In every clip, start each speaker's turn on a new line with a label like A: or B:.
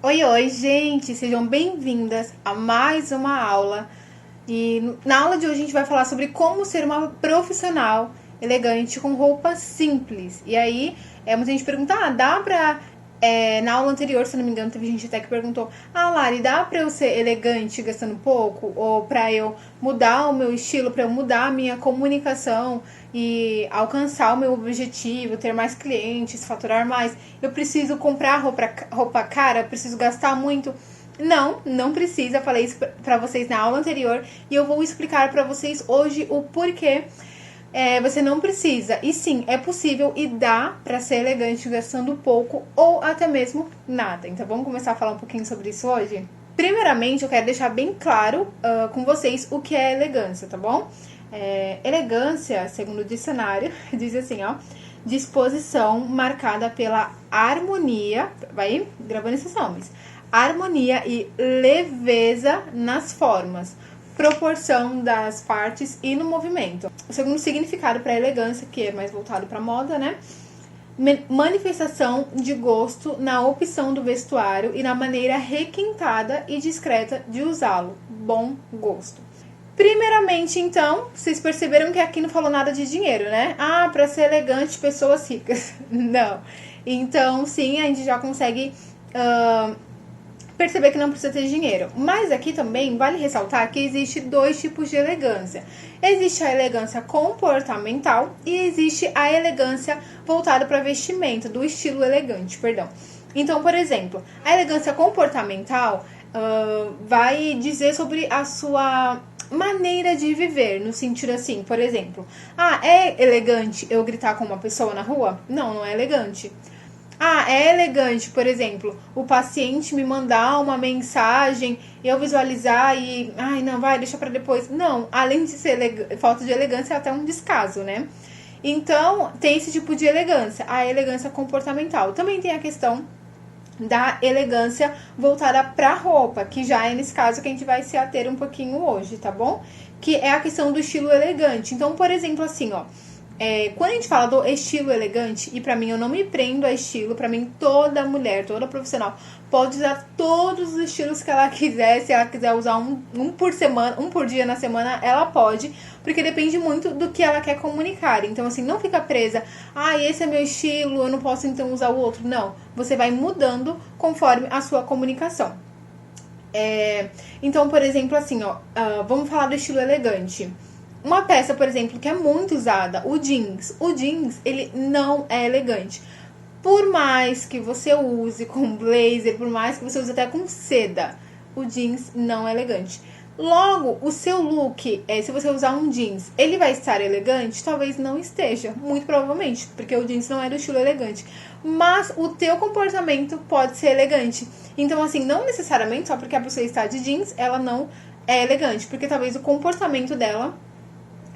A: Oi, oi, gente! Sejam bem-vindas a mais uma aula. E na aula de hoje a gente vai falar sobre como ser uma profissional elegante com roupas simples. E aí, muita gente pergunta, dá pra... na aula anterior, se não me engano, teve gente até que perguntou, Lari, dá pra eu ser elegante gastando pouco? Ou pra eu mudar o meu estilo, pra eu mudar a minha comunicação e alcançar o meu objetivo, ter mais clientes, faturar mais? Eu preciso comprar roupa cara? Eu preciso gastar muito? Não, não precisa. Falei isso pra vocês na aula anterior e eu vou explicar pra vocês hoje o porquê você não precisa. E sim, é possível e dá pra ser elegante gastando pouco ou até mesmo nada. Então vamos começar a falar um pouquinho sobre isso hoje? Primeiramente, eu quero deixar bem claro com vocês o que é elegância, tá bom? Elegância, segundo o dicionário, diz assim, ó, disposição marcada pela harmonia, vai gravando esses nomes, harmonia e leveza nas formas, proporção das partes e no movimento. O segundo significado para elegância, que é mais voltado para moda, né? Manifestação de gosto na opção do vestuário e na maneira requintada e discreta de usá-lo. Bom gosto. Primeiramente, então, vocês perceberam que aqui não falou nada de dinheiro, né? Para ser elegante, pessoas ricas. Não. Então, sim, a gente já consegue perceber que não precisa ter dinheiro. Mas aqui também vale ressaltar que existe dois tipos de elegância. Existe a elegância comportamental e existe a elegância voltada para vestimenta, do estilo elegante, perdão. Então, por exemplo, a elegância comportamental vai dizer sobre a sua maneira de viver, no sentido assim, por exemplo, é elegante eu gritar com uma pessoa na rua? Não, não é elegante. É elegante, por exemplo, o paciente me mandar uma mensagem, eu visualizar e, não, vai, deixa pra depois. Não, além de ser falta de elegância, é até um descaso, né? Então, tem esse tipo de elegância, a elegância comportamental. Também tem a questão da elegância voltada pra roupa, que já é nesse caso que a gente vai se ater um pouquinho hoje, tá bom? Que é a questão do estilo elegante. Então, por exemplo, assim, ó, quando a gente fala do estilo elegante, e pra mim eu não me prendo a estilo, pra mim toda mulher, toda profissional pode usar todos os estilos que ela quiser. Se ela quiser usar um por semana, um por dia na semana, ela pode, porque depende muito do que ela quer comunicar. Então, assim, não fica presa, esse é meu estilo, eu não posso então usar o outro. Não, você vai mudando conforme a sua comunicação. Então, por exemplo, assim, ó, vamos falar do estilo elegante. Uma peça, por exemplo, que é muito usada, o jeans. O jeans, ele não é elegante. Por mais que você use com blazer, por mais que você use até com seda, o jeans não é elegante. Logo, o seu look, se você usar um jeans, ele vai estar elegante? Talvez não esteja, muito provavelmente, porque o jeans não é do estilo elegante. Mas o teu comportamento pode ser elegante. Então, assim, não necessariamente só porque a pessoa está de jeans, ela não é elegante, porque talvez o comportamento dela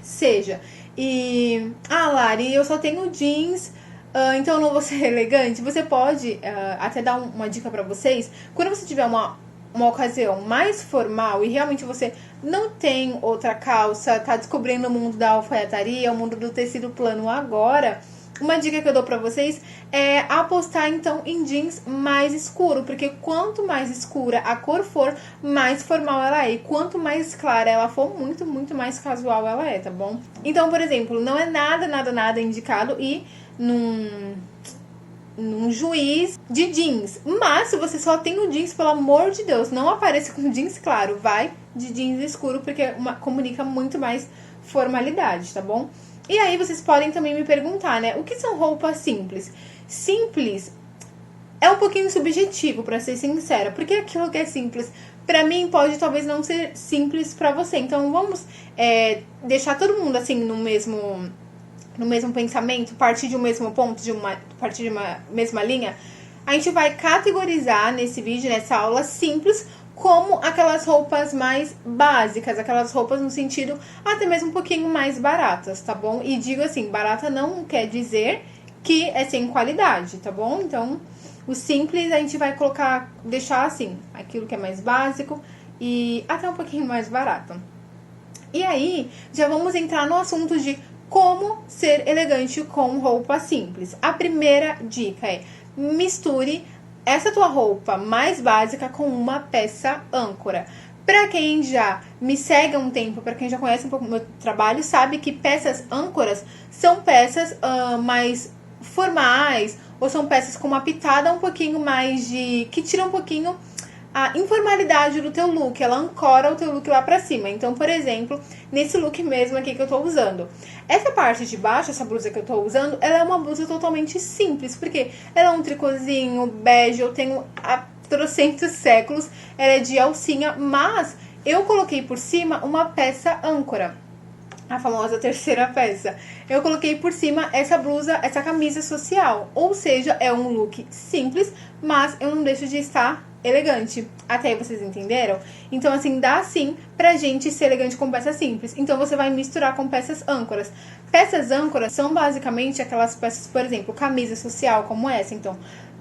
A: seja. E, Lari, eu só tenho jeans, então eu não vou ser elegante. Você pode até dar uma dica pra vocês. Quando você tiver uma ocasião mais formal e realmente você não tem outra calça, tá descobrindo o mundo da alfaiataria, o mundo do tecido plano agora, uma dica que eu dou pra vocês é apostar então em jeans mais escuro, porque quanto mais escura a cor for, mais formal ela é, e quanto mais clara ela for, muito, muito mais casual ela é, tá bom? Então, por exemplo, não é nada indicado ir num juiz de jeans. Mas se você só tem o jeans, pelo amor de Deus, não apareça com jeans claro, vai de jeans escuro, porque comunica muito mais formalidade, tá bom? E aí vocês podem também me perguntar, né? O que são roupas simples? Simples é um pouquinho subjetivo, pra ser sincera, porque aquilo que é simples pra mim pode talvez não ser simples pra você. Então vamos deixar todo mundo assim no mesmo pensamento, partir de um mesmo ponto, partir de uma mesma linha. A gente vai categorizar nesse vídeo, nessa aula simples, como aquelas roupas mais básicas, aquelas roupas no sentido até mesmo um pouquinho mais baratas, tá bom? E digo assim, barata não quer dizer que é sem qualidade, tá bom? Então, o simples a gente vai deixar assim, aquilo que é mais básico e até um pouquinho mais barato. E aí, já vamos entrar no assunto de como ser elegante com roupa simples. A primeira dica é misture essa tua roupa mais básica com uma peça âncora. Para quem já me segue há um tempo, para quem já conhece um pouco do meu trabalho, sabe que peças âncoras são peças mais formais, ou são peças com uma pitada um pouquinho mais de... que tira um pouquinho a informalidade do teu look, ela ancora o teu look lá pra cima. Então, por exemplo, nesse look mesmo aqui que eu tô usando, essa parte de baixo, essa blusa que eu tô usando, ela é uma blusa totalmente simples, porque ela é um tricôzinho bege, eu tenho há trocentos séculos, ela é de alcinha, mas eu coloquei por cima uma peça âncora, a famosa terceira peça. Eu coloquei por cima essa blusa, essa camisa social, ou seja, é um look simples, mas eu não deixo de estar elegante. Até aí vocês entenderam? Então, assim, dá sim pra gente ser elegante com peças simples. Então, você vai misturar com peças âncoras. Peças âncoras são basicamente aquelas peças, por exemplo, camisa social, como essa. Então,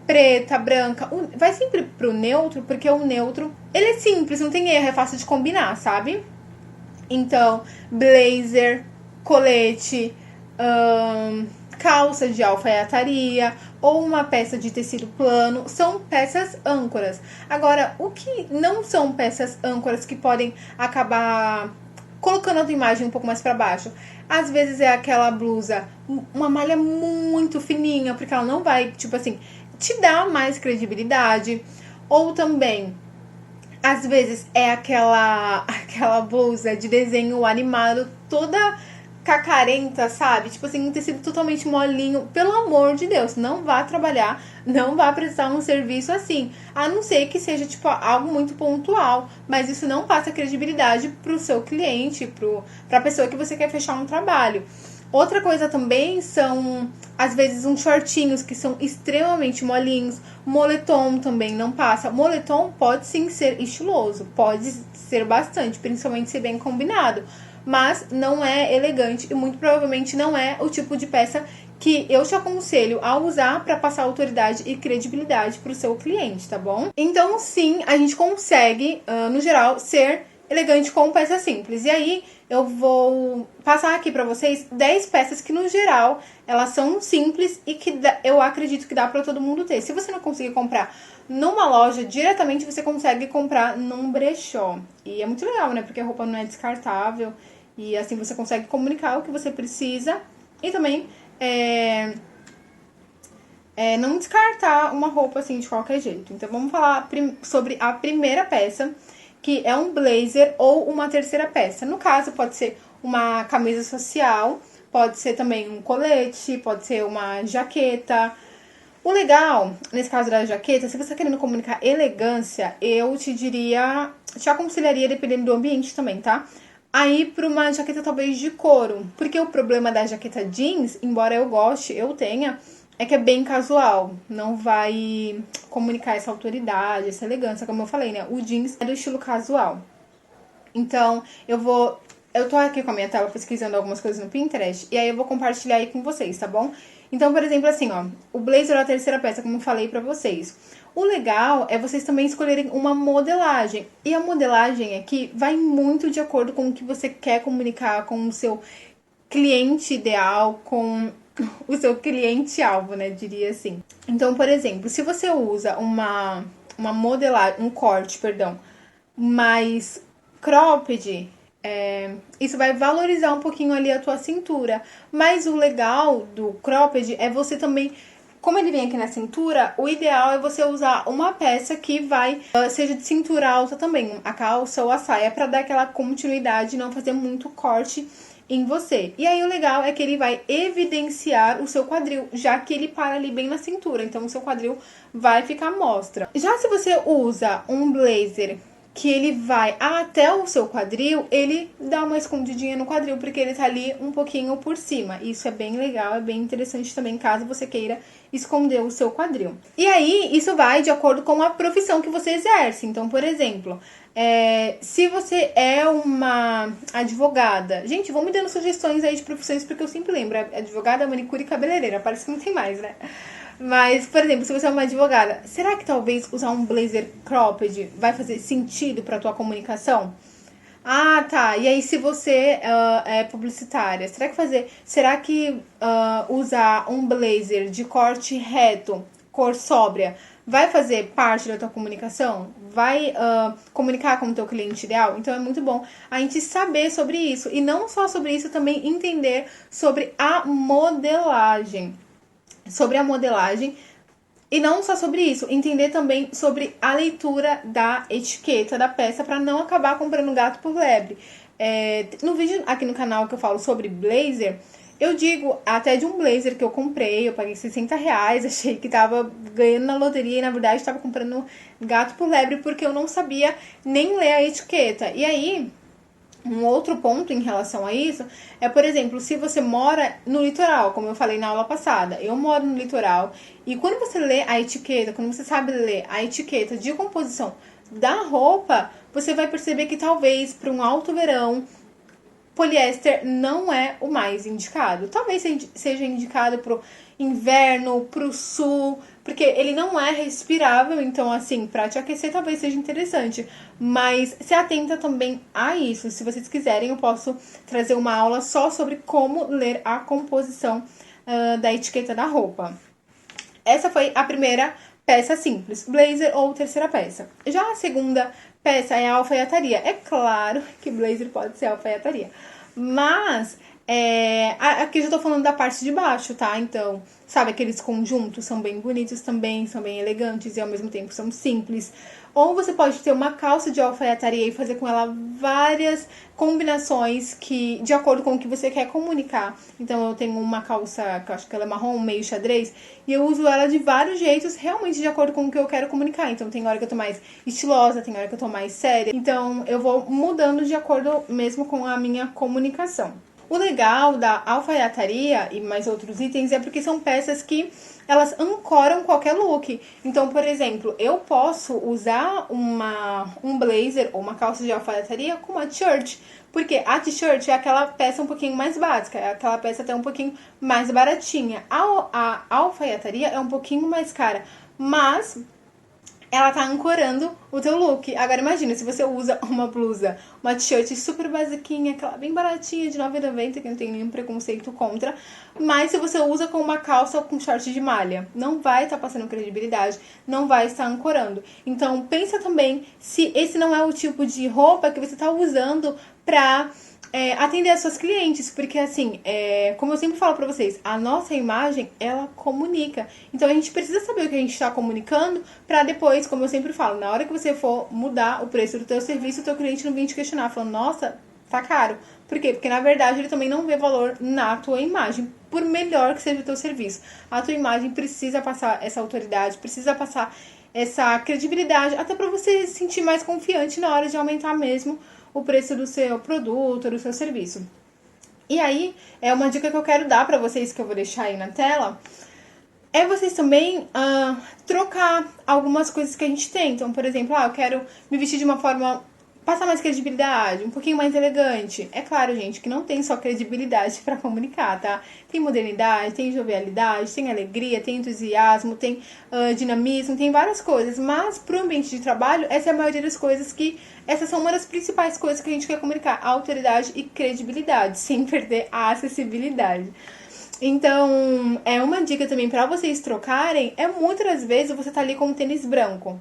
A: preta, branca, vai sempre pro neutro, porque o neutro, ele é simples, não tem erro, é fácil de combinar, sabe? Então, blazer, colete, calça de alfaiataria ou uma peça de tecido plano são peças âncoras. Agora, o que não são peças âncoras que podem acabar colocando a tua imagem um pouco mais para baixo? Às vezes é aquela blusa, uma malha muito fininha, porque ela não vai, tipo assim, te dar mais credibilidade. Ou também, às vezes é aquela blusa de desenho animado toda cacarenta, sabe? Tipo assim, um tecido totalmente molinho. Pelo amor de Deus, não vá trabalhar, não vá prestar um serviço assim. A não ser que seja, tipo, algo muito pontual. Mas isso não passa credibilidade pro seu cliente, pra pessoa que você quer fechar um trabalho. Outra coisa também são, às vezes, uns shortinhos que são extremamente molinhos. Moletom também não passa. Moletom pode sim ser estiloso, pode ser bastante, principalmente se bem combinado. Mas não é elegante e muito provavelmente não é o tipo de peça que eu te aconselho a usar para passar autoridade e credibilidade para o seu cliente, tá bom? Então, sim, a gente consegue, no geral, ser elegante com peças simples. E aí, eu vou passar aqui pra vocês 10 peças que, no geral, elas são simples e que eu acredito que dá pra todo mundo ter. Se você não conseguir comprar numa loja, diretamente você consegue comprar num brechó. E é muito legal, né? Porque a roupa não é descartável e assim você consegue comunicar o que você precisa e também não descartar uma roupa assim de qualquer jeito. Então, vamos falar sobre a primeira peça, que é um blazer ou uma terceira peça. No caso, pode ser uma camisa social, pode ser também um colete, pode ser uma jaqueta. O legal, nesse caso da jaqueta, se você está querendo comunicar elegância, eu te aconselharia, dependendo do ambiente também, tá? Aí para uma jaqueta talvez de couro, porque o problema da jaqueta jeans, embora eu goste, eu tenha, é que é bem casual, não vai comunicar essa autoridade, essa elegância, como eu falei, né? O jeans é do estilo casual. Então, eu tô aqui com a minha tela pesquisando algumas coisas no Pinterest, e aí eu vou compartilhar aí com vocês, tá bom? Então, por exemplo, assim, ó, o blazer é a terceira peça, como eu falei pra vocês. O legal é vocês também escolherem uma modelagem. E a modelagem aqui vai muito de acordo com o que você quer comunicar com o seu cliente ideal, com o seu cliente-alvo, né? Diria assim. Então, por exemplo, se você usa uma modelagem, um corte, perdão, mais cropped, isso vai valorizar um pouquinho ali a tua cintura. Mas o legal do cropped é você também, como ele vem aqui na cintura, o ideal é você usar uma peça que seja de cintura alta também, a calça ou a saia, para dar aquela continuidade e não fazer muito corte em você. E aí o legal é que ele vai evidenciar o seu quadril, já que ele para ali bem na cintura, então o seu quadril vai ficar à mostra. Já se você usa um blazer que ele vai até o seu quadril, ele dá uma escondidinha no quadril, porque ele tá ali um pouquinho por cima. Isso é bem legal, é bem interessante também, caso você queira esconder o seu quadril. E aí, isso vai de acordo com a profissão que você exerce. Então, por exemplo, se você é uma advogada... Gente, vão me dando sugestões aí de profissões, porque eu sempre lembro. Advogada, manicure e cabeleireira. Parece que não tem mais, né? Mas, por exemplo, se você é uma advogada, será que talvez usar um blazer cropped vai fazer sentido para tua comunicação? Ah, tá. E aí, se você é publicitária, será que usar um blazer de corte reto, cor sóbria, vai fazer parte da tua comunicação? Vai comunicar com o teu cliente ideal? Então é muito bom a gente saber sobre isso. E não só sobre isso, também entender sobre a modelagem. Sobre a modelagem. E não só sobre isso, entender também sobre a leitura da etiqueta da peça para não acabar comprando gato por lebre. No vídeo aqui no canal que eu falo sobre blazer, eu digo até de um blazer que eu comprei, eu paguei R$60, achei que tava ganhando na loteria e na verdade estava comprando gato por lebre porque eu não sabia nem ler a etiqueta. E aí, um outro ponto em relação a isso é, por exemplo, se você mora no litoral, como eu falei na aula passada, eu moro no litoral, e quando você lê a etiqueta, quando você sabe ler a etiqueta de composição da roupa, você vai perceber que talvez para um alto verão, poliéster não é o mais indicado. Talvez seja indicado pro inverno, pro sul, porque ele não é respirável, então assim, para te aquecer talvez seja interessante. Mas se atenta também a isso. Se vocês quiserem, eu posso trazer uma aula só sobre como ler a composição da etiqueta da roupa. Essa foi a primeira peça simples, blazer ou terceira peça. Já a segunda peça é a alfaiataria. É claro que blazer pode ser alfaiataria, mas aqui eu já tô falando da parte de baixo, tá? Então, sabe, aqueles conjuntos são bem bonitos também, são bem elegantes e ao mesmo tempo são simples. Ou você pode ter uma calça de alfaiataria e fazer com ela várias combinações que, de acordo com o que você quer comunicar. Então, eu tenho uma calça que eu acho que ela é marrom, meio xadrez, e eu uso ela de vários jeitos, realmente de acordo com o que eu quero comunicar. Então, tem hora que eu tô mais estilosa, tem hora que eu tô mais séria. Então, eu vou mudando de acordo mesmo com a minha comunicação. O legal da alfaiataria e mais outros itens é porque são peças que elas ancoram qualquer look. Então, por exemplo, eu posso usar um blazer ou uma calça de alfaiataria com uma t-shirt. Porque a t-shirt é aquela peça um pouquinho mais básica, é aquela peça até um pouquinho mais baratinha. A alfaiataria é um pouquinho mais cara, mas ela tá ancorando o teu look. Agora imagina, se você usa uma blusa, uma t-shirt super basiquinha, aquela bem baratinha de R$9,90, que não tem nenhum preconceito contra, mas se você usa com uma calça ou com short de malha, não vai estar passando credibilidade, não vai estar ancorando. Então pensa também se esse não é o tipo de roupa que você tá usando pra atender as suas clientes, porque assim, como eu sempre falo pra vocês, a nossa imagem, ela comunica. Então a gente precisa saber o que a gente tá comunicando pra depois, como eu sempre falo, na hora que você for mudar o preço do teu serviço, o teu cliente não vir te questionar, falando, nossa, tá caro. Por quê? Porque na verdade ele também não vê valor na tua imagem, por melhor que seja o teu serviço. A tua imagem precisa passar essa autoridade, precisa passar essa credibilidade, até pra você se sentir mais confiante na hora de aumentar mesmo o preço do seu produto, do seu serviço. E aí, é uma dica que eu quero dar para vocês, que eu vou deixar aí na tela, é vocês também trocar algumas coisas que a gente tem. Então, por exemplo, eu quero me vestir de uma forma, passar mais credibilidade, um pouquinho mais elegante. É claro, gente, que não tem só credibilidade para comunicar, tá? Tem modernidade, tem jovialidade, tem alegria, tem entusiasmo, tem dinamismo, tem várias coisas. Mas pro ambiente de trabalho, essa é a maioria das coisas que... Essas são uma das principais coisas que a gente quer comunicar. Autoridade e credibilidade, sem perder a acessibilidade. Então, uma dica também para vocês trocarem, muitas das vezes você tá ali com um tênis branco.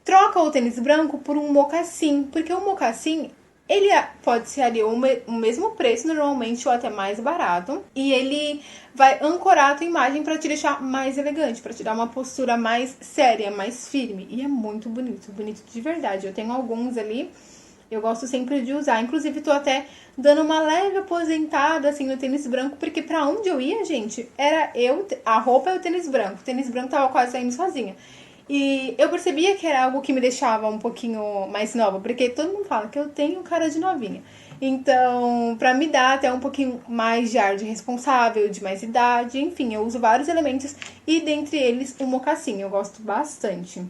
A: Troca o tênis branco por um mocassim, porque o mocassim, ele pode ser ali o mesmo preço normalmente ou até mais barato, e ele vai ancorar a tua imagem para te deixar mais elegante, para te dar uma postura mais séria, mais firme, e é muito bonito, bonito de verdade. Eu tenho alguns ali, eu gosto sempre de usar, inclusive tô até dando uma leve aposentada assim no tênis branco, porque pra onde eu ia, gente, era a roupa e o tênis branco tava quase saindo sozinha. E eu percebia que era algo que me deixava um pouquinho mais nova, porque todo mundo fala que eu tenho cara de novinha. Então, pra me dar até um pouquinho mais de ar de responsável, de mais idade, enfim, eu uso vários elementos e dentre eles o mocassim, eu gosto bastante.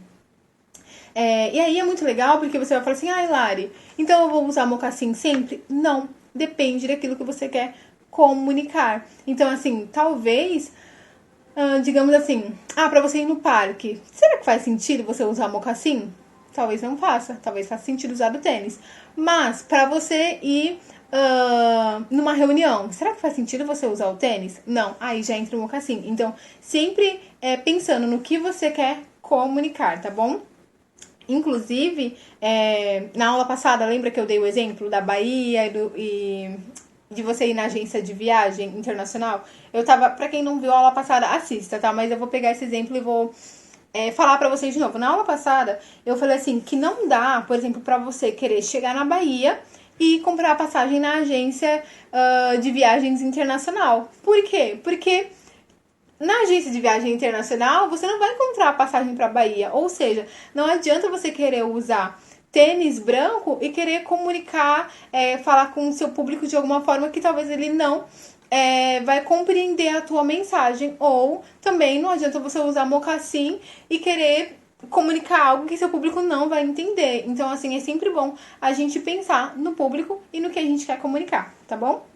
A: E aí é muito legal porque você vai falar assim, Lari, então eu vou usar mocassim sempre? Não, depende daquilo que você quer comunicar. Então, assim, talvez... digamos assim, pra você ir no parque, será que faz sentido você usar mocassim? Talvez não faça, talvez faça sentido usar o tênis. Mas, pra você ir numa reunião, será que faz sentido você usar o tênis? Não, aí já entra o mocassim. Então, sempre pensando no que você quer comunicar, tá bom? Inclusive, na aula passada, lembra que eu dei o exemplo da Bahia e de você ir na agência de viagem internacional? Pra quem não viu a aula passada, assista, tá? Mas eu vou pegar esse exemplo e vou falar pra vocês de novo. Na aula passada, eu falei assim, que não dá, por exemplo, pra você querer chegar na Bahia e comprar passagem na agência de viagens internacional. Por quê? Porque na agência de viagem internacional, você não vai encontrar passagem para Bahia. Ou seja, não adianta você querer usar tênis branco e querer comunicar, falar com o seu público de alguma forma que talvez ele não vai compreender a tua mensagem. Ou também não adianta você usar mocassim e querer comunicar algo que seu público não vai entender. Então, assim, é sempre bom a gente pensar no público e no que a gente quer comunicar, tá bom?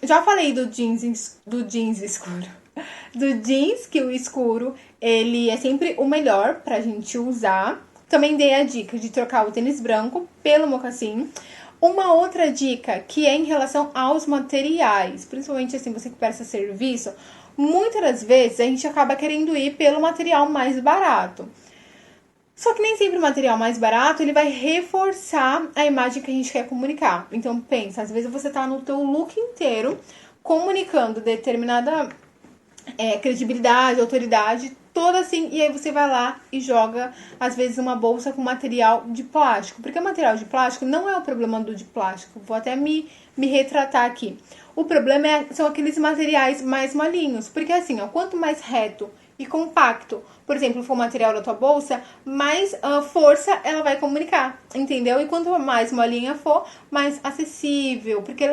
A: Já falei do jeans escuro. Do jeans, que o escuro, ele é sempre o melhor pra gente usar. Também dei a dica de trocar o tênis branco pelo mocassim. Uma outra dica que é em relação aos materiais, principalmente assim, você que presta serviço, muitas das vezes a gente acaba querendo ir pelo material mais barato. Só que nem sempre o material mais barato, ele vai reforçar a imagem que a gente quer comunicar. Então, pensa, às vezes você tá no teu look inteiro comunicando determinada credibilidade, autoridade, toda assim, e aí você vai lá e joga, às vezes, uma bolsa com material de plástico. Porque o material de plástico não é o problema do de plástico. Vou até me retratar aqui. O problema são aqueles materiais mais molinhos. Porque assim, ó, quanto mais reto e compacto, por exemplo, for o material da tua bolsa, mais força ela vai comunicar, entendeu? E quanto mais molinha for, mais acessível, porque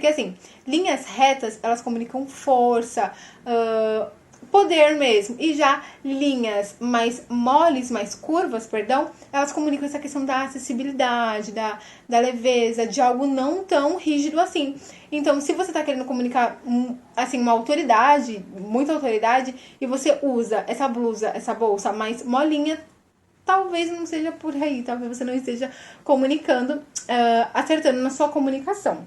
A: assim, linhas retas, elas comunicam força, poder mesmo, e já linhas mais moles, mais curvas, perdão, elas comunicam essa questão da acessibilidade, da leveza, de algo não tão rígido assim. Então, se você tá querendo comunicar, assim, uma autoridade, muita autoridade, e você usa essa blusa, essa bolsa mais molinha, talvez não seja por aí, talvez você não esteja comunicando, acertando na sua comunicação.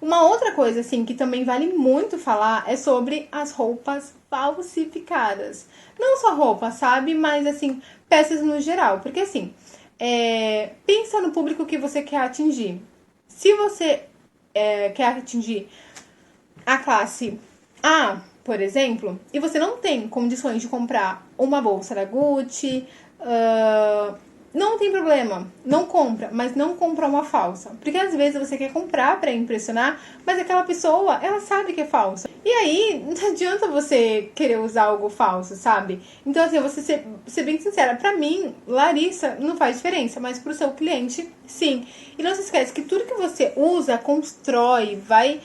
A: Uma outra coisa, assim, que também vale muito falar é sobre as roupas falsificadas. Não só roupa, sabe? Mas, assim, peças no geral. Porque, assim, pensa no público que você quer atingir. Se você quer atingir a classe A, por exemplo, e você não tem condições de comprar uma bolsa da Gucci, não tem problema, não compra, mas não compra uma falsa. Porque às vezes você quer comprar pra impressionar, mas aquela pessoa, ela sabe que é falsa. E aí, não adianta você querer usar algo falso, sabe? Então, assim, você ser bem sincera, pra mim, Larissa, não faz diferença, mas pro seu cliente, sim. E não se esquece que tudo que você usa, constrói, vai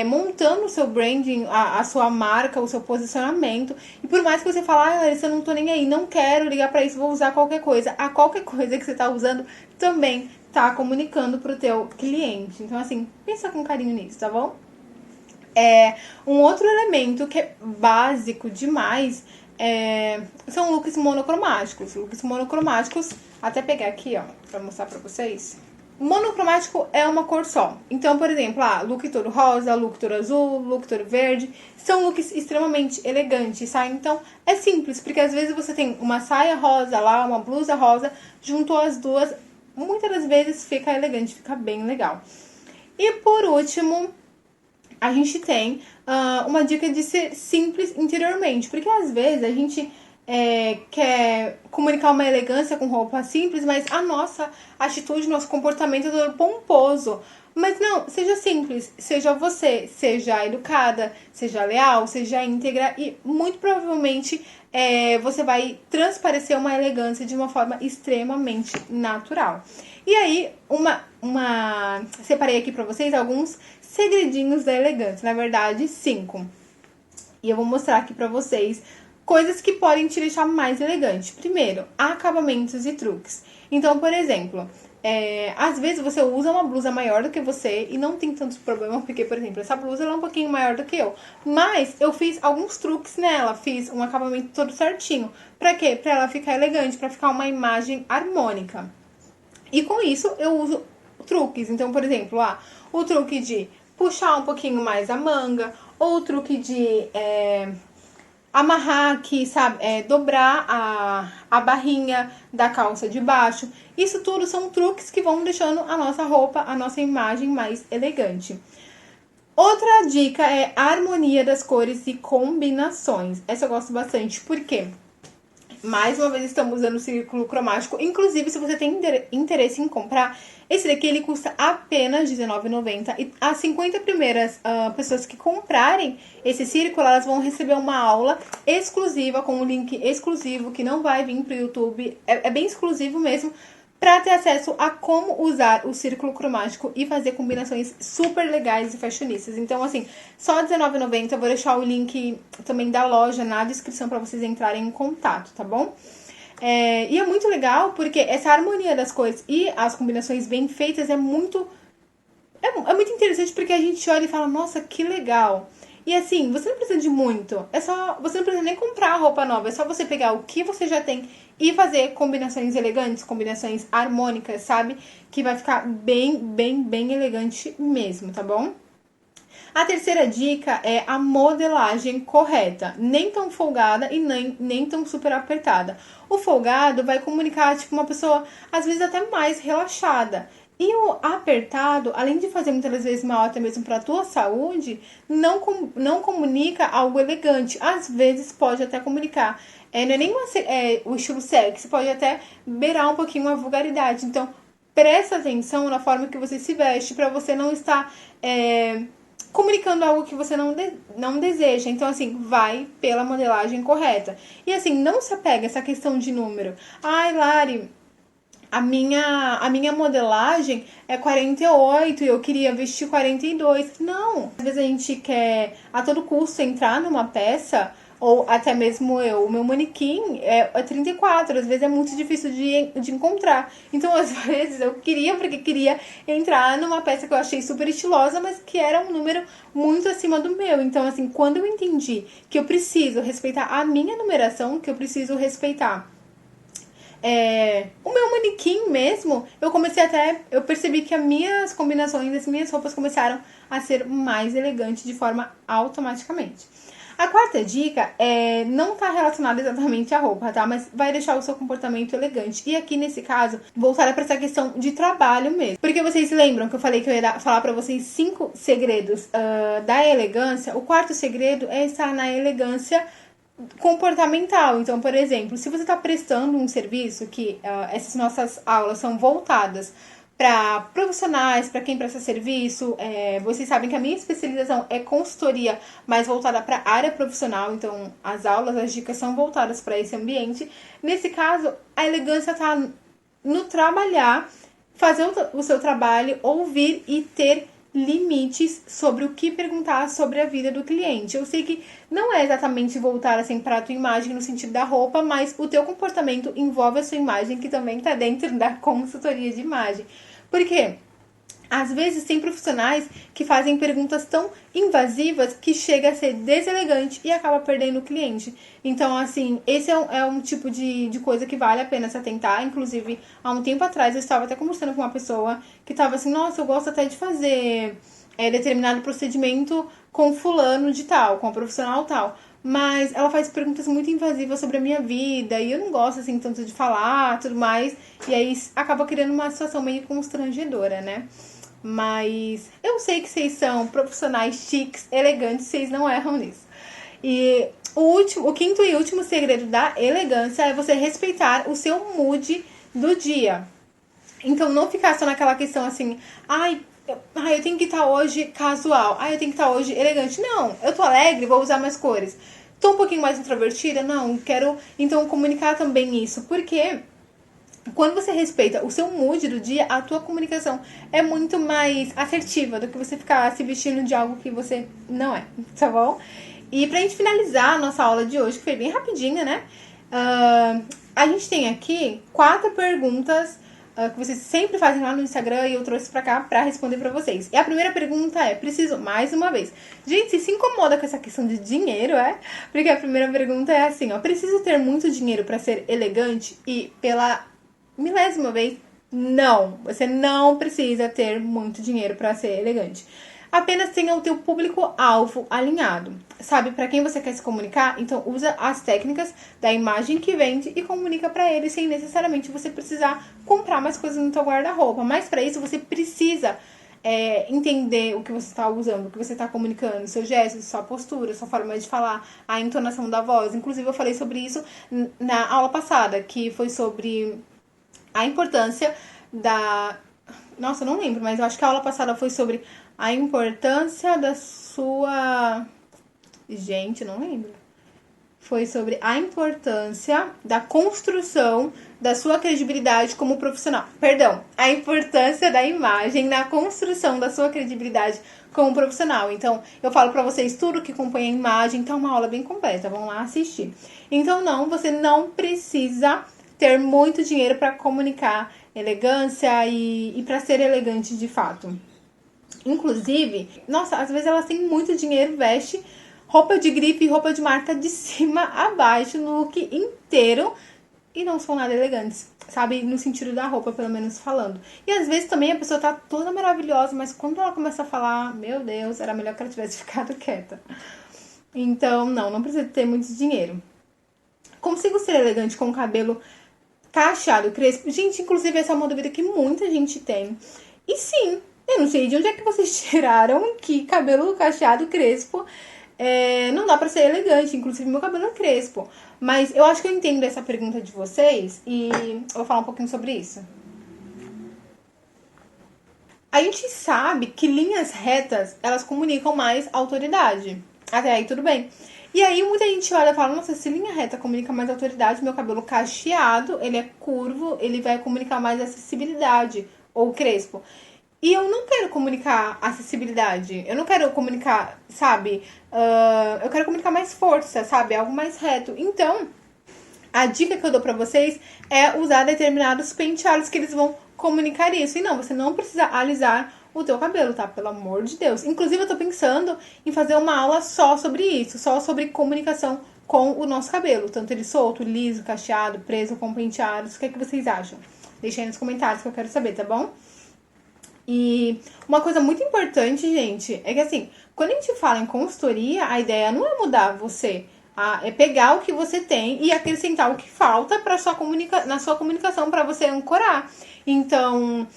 A: montando o seu branding, a sua marca, o seu posicionamento. E por mais que você fale, Larissa, eu não tô nem aí, não quero ligar pra isso, vou usar qualquer coisa. A qualquer coisa que você tá usando também tá comunicando pro teu cliente. Então, assim, pensa com carinho nisso, tá bom? Um outro elemento que é básico demais são looks monocromáticos. Looks monocromáticos, até pegar aqui, ó, pra mostrar pra vocês. Monocromático é uma cor só. Então, por exemplo, look todo rosa, look todo azul, look todo verde. São looks extremamente elegantes, tá? Então, é simples, porque às vezes você tem uma saia rosa lá, uma blusa rosa, juntou as duas, muitas das vezes fica elegante, fica bem legal. E por último, a gente tem uma dica de ser simples interiormente, porque às vezes a gente quer comunicar uma elegância com roupa simples, mas a nossa atitude, nosso comportamento é todo pomposo. Mas não, seja simples, seja você, seja educada, seja leal, seja íntegra e muito provavelmente você vai transparecer uma elegância de uma forma extremamente natural. E aí, separei aqui pra vocês alguns segredinhos da elegância, na verdade 5. E eu vou mostrar aqui pra vocês coisas que podem te deixar mais elegante. Primeiro, acabamentos e truques. Então, por exemplo, às vezes você usa uma blusa maior do que você e não tem tantos problemas, porque, por exemplo, essa blusa ela é um pouquinho maior do que eu. Mas eu fiz alguns truques nela, fiz um acabamento todo certinho. Pra quê? Pra ela ficar elegante, pra ficar uma imagem harmônica. E com isso eu uso truques. Então, por exemplo, o truque de puxar um pouquinho mais a manga, ou o truque de amarrar aqui, sabe? Dobrar a barrinha da calça de baixo. Isso tudo são truques que vão deixando a nossa roupa, a nossa imagem mais elegante. Outra dica é a harmonia das cores e combinações. Essa eu gosto bastante, porque mais uma vez estamos usando o círculo cromático. Inclusive, se você tem interesse em comprar, esse daqui ele custa apenas R$19,90. E as 50 primeiras pessoas que comprarem esse círculo, elas vão receber uma aula exclusiva, com um link exclusivo, que não vai vir pro YouTube. É bem exclusivo mesmo, para ter acesso a como usar o círculo cromático e fazer combinações super legais e fashionistas. Então, assim, só R$19,90. Eu vou deixar o link também da loja na descrição para vocês entrarem em contato, tá bom? E é muito legal porque essa harmonia das cores e as combinações bem feitas é muito interessante, porque a gente olha e fala, nossa, que legal. E assim, você não precisa de muito. Você não precisa nem comprar roupa nova. É só você pegar o que você já tem e fazer combinações elegantes, combinações harmônicas, sabe? Que vai ficar bem, bem, bem elegante mesmo, tá bom? A terceira dica é a modelagem correta. Nem tão folgada e nem tão super apertada. O folgado vai comunicar, tipo, uma pessoa, às vezes, até mais relaxada. E o apertado, além de fazer muitas vezes mal até mesmo para a tua saúde, não comunica algo elegante. Às vezes pode até comunicar. Não é nem o estilo sexy, pode até beirar um pouquinho a vulgaridade. Então, presta atenção na forma que você se veste para você não estar comunicando algo que você não deseja. Então, assim, vai pela modelagem correta. E, assim, não se apega a essa questão de número. Ai, Lari, a minha modelagem é 48 e eu queria vestir 42. Não! Às vezes a gente quer a todo custo entrar numa peça, ou até mesmo o meu manequim é 34. Às vezes é muito difícil de encontrar. Então, às vezes eu queria entrar numa peça que eu achei super estilosa, mas que era um número muito acima do meu. Então, assim, quando eu entendi que eu preciso respeitar a minha numeração, que eu preciso respeitar o meu manequim mesmo, eu percebi que as minhas combinações, as minhas roupas começaram a ser mais elegantes de forma automaticamente. A quarta dica não tá relacionada exatamente à roupa, tá? Mas vai deixar o seu comportamento elegante. E aqui, nesse caso, voltar para essa questão de trabalho mesmo. Porque vocês lembram que eu falei que eu ia falar para vocês 5 segredos da elegância? O quarto segredo é estar na elegância comportamental. Então, por exemplo, se você está prestando um serviço, que essas nossas aulas são voltadas para profissionais, para quem presta serviço, vocês sabem que a minha especialização é consultoria, mas voltada para a área profissional. Então, as aulas, as dicas são voltadas para esse ambiente. Nesse caso, a elegância está no trabalhar, fazer o seu trabalho, ouvir e ter limites sobre o que perguntar sobre a vida do cliente. Eu sei que não é exatamente voltar assim para a tua imagem no sentido da roupa, mas o teu comportamento envolve a sua imagem, que também está dentro da consultoria de imagem. Por quê? Às vezes tem profissionais que fazem perguntas tão invasivas que chega a ser deselegante e acaba perdendo o cliente. Então, assim, esse é um tipo de coisa que vale a pena se atentar. Inclusive, há um tempo atrás eu estava até conversando com uma pessoa que estava assim, nossa, eu gosto até de fazer determinado procedimento com fulano de tal, com a profissional tal. Mas ela faz perguntas muito invasivas sobre a minha vida e eu não gosto, assim, tanto de falar, tudo mais. E aí acaba criando uma situação meio constrangedora, né? Mas eu sei que vocês são profissionais chiques, elegantes, vocês não erram nisso. E o quinto e último segredo da elegância é você respeitar o seu mood do dia. Então, não ficar só naquela questão assim, eu tenho que estar hoje casual, eu tenho que estar hoje elegante. Não, eu tô alegre, vou usar mais cores. Tô um pouquinho mais introvertida? Não, quero então comunicar também isso. Porque quando você respeita o seu mood do dia, a tua comunicação é muito mais assertiva do que você ficar se vestindo de algo que você não é, tá bom? E pra gente finalizar a nossa aula de hoje, que foi bem rapidinha, né? A gente tem aqui 4 perguntas que vocês sempre fazem lá no Instagram e eu trouxe pra cá pra responder pra vocês. E a primeira pergunta é, preciso, mais uma vez, gente, se incomoda com essa questão de dinheiro, Porque a primeira pergunta é assim, preciso ter muito dinheiro pra ser elegante? E pela milésima vez, não, você não precisa ter muito dinheiro para ser elegante. Apenas tenha o teu público-alvo alinhado. Sabe para quem você quer se comunicar? Então usa as técnicas da imagem que vende e comunica para ele sem necessariamente você precisar comprar mais coisas no teu guarda-roupa. Mas para isso você precisa entender o que você está usando, o que você está comunicando, seus gestos, sua postura, sua forma de falar, a entonação da voz. Inclusive eu falei sobre isso na aula passada, que foi sobre a importância da... Nossa, eu não lembro, mas eu acho que a aula passada foi sobre a importância da sua... Gente, não lembro. Foi sobre a importância da construção da sua credibilidade como profissional. Perdão, a importância da imagem na construção da sua credibilidade como profissional. Então, eu falo pra vocês tudo que compõe a imagem, então é uma aula bem completa, vão lá assistir. Então, você não precisa ter muito dinheiro para comunicar elegância e para ser elegante de fato. Inclusive, nossa, às vezes elas têm muito dinheiro, veste roupa de grife e roupa de marca de cima a baixo, no look inteiro, e não são nada elegantes, sabe? No sentido da roupa, pelo menos falando. E às vezes também a pessoa tá toda maravilhosa, mas quando ela começa a falar, meu Deus, era melhor que ela tivesse ficado quieta. Então, não precisa ter muito dinheiro. Consigo ser elegante com o cabelo cacheado, crespo? Gente, inclusive essa é uma dúvida que muita gente tem. E sim, eu não sei de onde é que vocês tiraram que cabelo cacheado, crespo... não dá pra ser elegante, inclusive meu cabelo é crespo. Mas eu acho que eu entendo essa pergunta de vocês e eu vou falar um pouquinho sobre isso. A gente sabe que linhas retas, elas comunicam mais autoridade. Até aí tudo bem. E aí muita gente olha e fala, nossa, se linha reta comunica mais autoridade, meu cabelo cacheado, ele é curvo, ele vai comunicar mais acessibilidade, ou crespo. E eu não quero comunicar acessibilidade. Eu não quero comunicar, sabe? Eu quero comunicar mais força, sabe? Algo mais reto. Então, a dica que eu dou pra vocês é usar determinados penteados que eles vão comunicar isso. E não, você não precisa alisar o teu cabelo, tá? Pelo amor de Deus. Inclusive, eu tô pensando em fazer uma aula só sobre isso. Só sobre comunicação com o nosso cabelo. Tanto ele solto, liso, cacheado, preso, com penteados. O que é que vocês acham? Deixa aí nos comentários que eu quero saber, tá bom? E uma coisa muito importante, gente, é que assim, quando a gente fala em consultoria, a ideia não é mudar você, é pegar o que você tem e acrescentar o que falta para na sua comunicação para você ancorar. Então,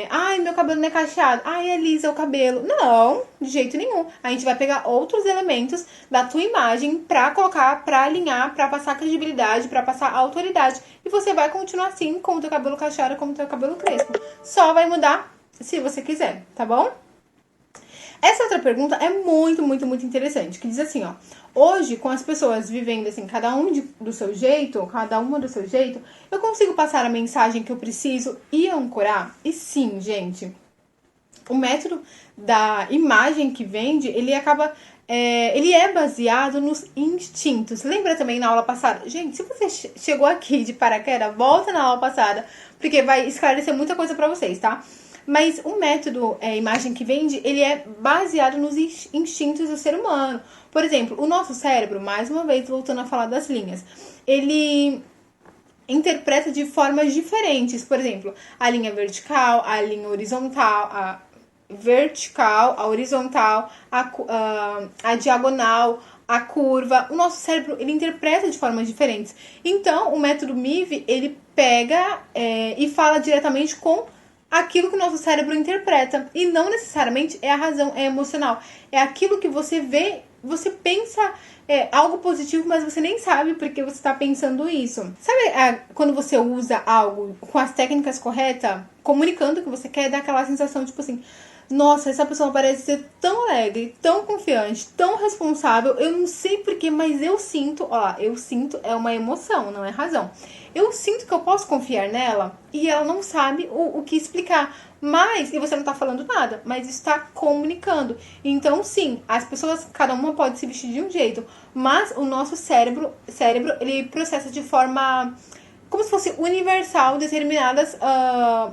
A: ai, meu cabelo não é cacheado, ai, é lisa o cabelo. Não, de jeito nenhum. A gente vai pegar outros elementos da tua imagem pra colocar, pra alinhar, pra passar credibilidade, pra passar autoridade. E você vai continuar assim com o teu cabelo cacheado, com o teu cabelo crespo. Só vai mudar se você quiser, tá bom? Essa outra pergunta é muito, muito, muito interessante, que diz assim, ó. Hoje, com as pessoas vivendo assim, cada uma do seu jeito, eu consigo passar a mensagem que eu preciso e ancorar? E sim, gente, o método da imagem que vende, ele acaba... ele é baseado nos instintos. Lembra também na aula passada? Gente, se você chegou aqui de paraquedas, volta na aula passada, porque vai esclarecer muita coisa pra vocês, tá? Mas o método imagem que vende, ele é baseado nos instintos do ser humano. Por exemplo, o nosso cérebro, mais uma vez voltando a falar das linhas, ele interpreta de formas diferentes. Por exemplo, a linha vertical, a linha horizontal, a horizontal, a diagonal, a curva. O nosso cérebro, ele interpreta de formas diferentes. Então, o método MIV, ele pega e fala diretamente com aquilo que o nosso cérebro interpreta. E não necessariamente é a razão, é emocional. É aquilo que você vê, você pensa algo positivo, mas você nem sabe porque você está pensando isso. Sabe quando você usa algo com as técnicas corretas, comunicando o que você quer, dá aquela sensação, tipo assim... Nossa, essa pessoa parece ser tão alegre, tão confiante, tão responsável. Eu não sei porquê, mas eu sinto... Ó lá, eu sinto é uma emoção, não é razão. Eu sinto que eu posso confiar nela e ela não sabe o que explicar. Mas, e você não tá falando nada, mas está comunicando. Então, sim, as pessoas, cada uma pode se vestir de um jeito. Mas o nosso cérebro ele processa de forma... como se fosse universal determinadas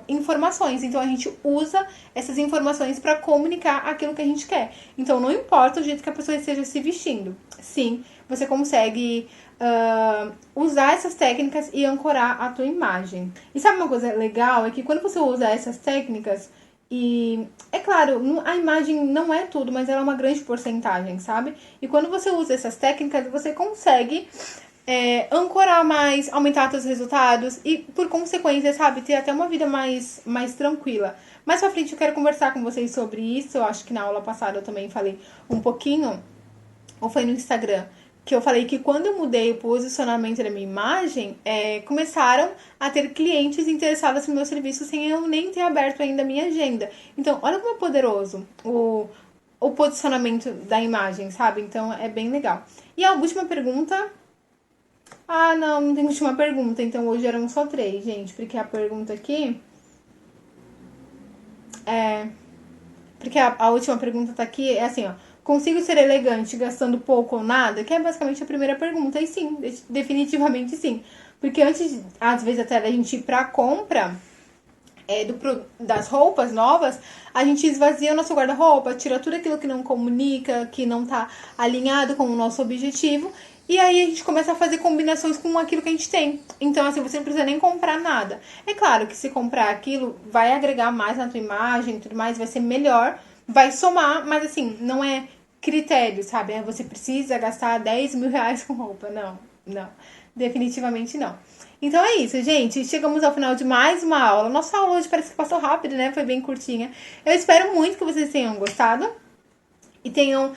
A: informações. Então, a gente usa essas informações para comunicar aquilo que a gente quer. Então, não importa o jeito que a pessoa esteja se vestindo. Sim, você consegue usar essas técnicas e ancorar a tua imagem. E sabe uma coisa legal? É que quando você usa essas técnicas E é claro, a imagem não é tudo, mas ela é uma grande porcentagem, sabe? E quando você usa essas técnicas, você consegue ancorar mais, aumentar seus resultados e, por consequência, sabe, ter até uma vida mais tranquila. Mais pra frente eu quero conversar com vocês sobre isso. Eu acho que na aula passada eu também falei um pouquinho, ou foi no Instagram, que eu falei que quando eu mudei o posicionamento da minha imagem, começaram a ter clientes interessados no meu serviço sem eu nem ter aberto ainda a minha agenda. Então, olha como é poderoso o posicionamento da imagem, sabe? Então, é bem legal. E a última pergunta... Ah, não tem última pergunta. Então, hoje eram só 3, gente. Porque a pergunta aqui... Porque a última pergunta tá aqui, é assim, ó. Consigo ser elegante gastando pouco ou nada? Que é basicamente a primeira pergunta. E sim, definitivamente sim. Porque antes, às vezes, até da gente ir pra compra das roupas novas, a gente esvazia o nosso guarda-roupa, tira tudo aquilo que não comunica, que não tá alinhado com o nosso objetivo. E aí a gente começa a fazer combinações com aquilo que a gente tem. Então, assim, você não precisa nem comprar nada. É claro que se comprar aquilo, vai agregar mais na tua imagem e tudo mais, vai ser melhor, vai somar, mas assim, não é critério, sabe? Você precisa gastar 10 mil reais com roupa. Não, não. Definitivamente não. Então é isso, gente. Chegamos ao final de mais uma aula. Nossa aula hoje parece que passou rápido, né? Foi bem curtinha. Eu espero muito que vocês tenham gostado e tenham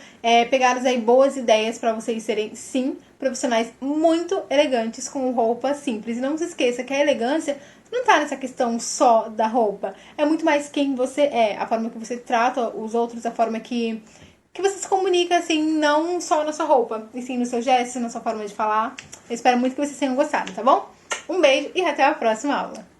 A: pegado aí boas ideias para vocês serem, sim, profissionais muito elegantes com roupa simples. E não se esqueça que a elegância não tá nessa questão só da roupa. É muito mais quem você é, a forma que você trata os outros, a forma que você se comunica, assim, não só na sua roupa, e sim no seu gesto, na sua forma de falar. Eu espero muito que vocês tenham gostado, tá bom? Um beijo e até a próxima aula.